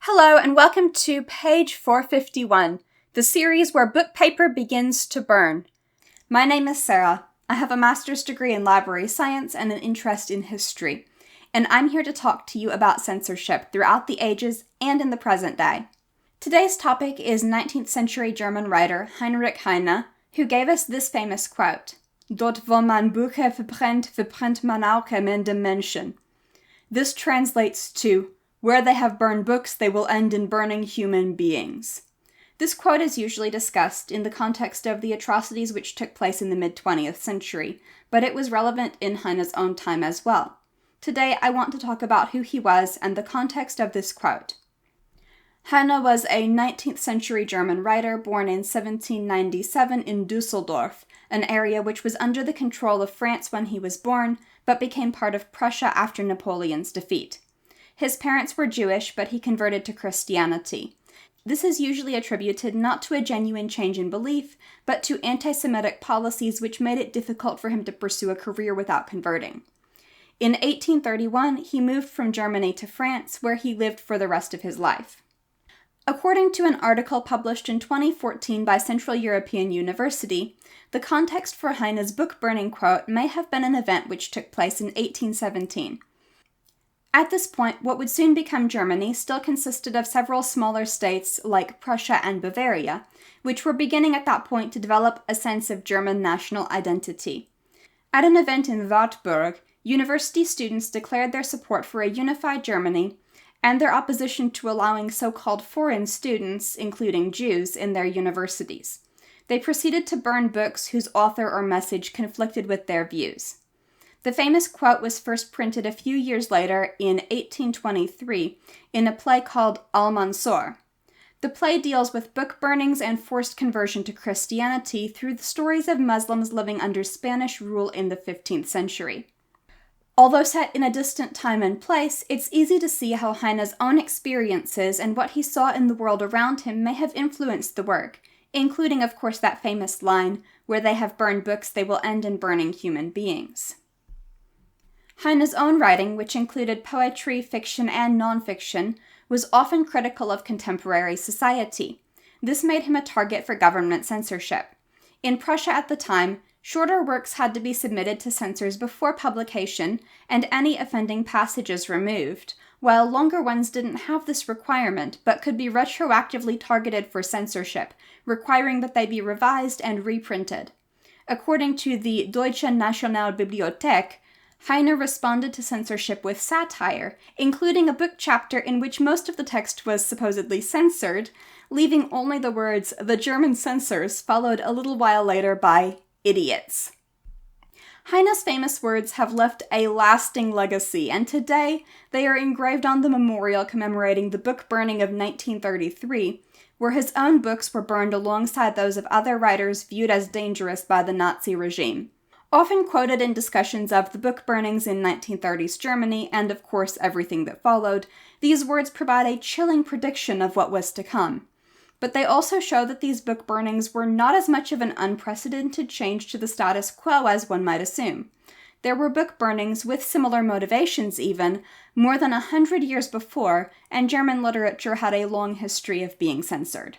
Hello and welcome to page 451, the series where book paper begins to burn. My name is Sarah. I have a master's degree in library science and an interest in history, and I'm here to talk to you about censorship throughout the ages and in the present day. Today's topic is 19th century German writer Heinrich Heine, who gave us this famous quote, "Dort wo man Bücher verbrennt man auch die Menschen." This translates to, "Where they have burned books, they will end in burning human beings." This quote is usually discussed in the context of the atrocities which took place in the mid-20th century, but it was relevant in Heine's own time as well. Today, I want to talk about who he was and the context of this quote. Heine was a 19th century German writer born in 1797 in Düsseldorf, an area which was under the control of France when he was born, but became part of Prussia after Napoleon's defeat. His parents were Jewish, but he converted to Christianity. This is usually attributed not to a genuine change in belief, but to anti-Semitic policies which made it difficult for him to pursue a career without converting. In 1831, he moved from Germany to France, where he lived for the rest of his life. According to an article published in 2014 by Central European University, the context for Heine's book-burning quote may have been an event which took place in 1817. At this point, what would soon become Germany still consisted of several smaller states like Prussia and Bavaria, which were beginning at that point to develop a sense of German national identity. At an event in Wartburg, university students declared their support for a unified Germany and their opposition to allowing so-called foreign students, including Jews, in their universities. They proceeded to burn books whose author or message conflicted with their views. The famous quote was first printed a few years later in 1823 in a play called Almansor. The play deals with book burnings and forced conversion to Christianity through the stories of Muslims living under Spanish rule in the 15th century. Although set in a distant time and place, it's easy to see how Heine's own experiences and what he saw in the world around him may have influenced the work, including, of course, that famous line, "Where they have burned books, they will end in burning human beings." Heine's own writing, which included poetry, fiction, and nonfiction, was often critical of contemporary society. This made him a target for government censorship. In Prussia at the time, shorter works had to be submitted to censors before publication and any offending passages removed, while longer ones didn't have this requirement but could be retroactively targeted for censorship, requiring that they be revised and reprinted. According to the Deutsche Nationalbibliothek, Heine responded to censorship with satire, including a book chapter in which most of the text was supposedly censored, leaving only the words "the German censors" followed a little while later by "idiots." Heine's famous words have left a lasting legacy, and today they are engraved on the memorial commemorating the book burning of 1933, where his own books were burned alongside those of other writers viewed as dangerous by the Nazi regime. Often quoted in discussions of the book burnings in 1930s Germany, and of course everything that followed, these words provide a chilling prediction of what was to come. But they also show that these book burnings were not as much of an unprecedented change to the status quo as one might assume. There were book burnings, with similar motivations even, more than 100 years before, and German literature had a long history of being censored.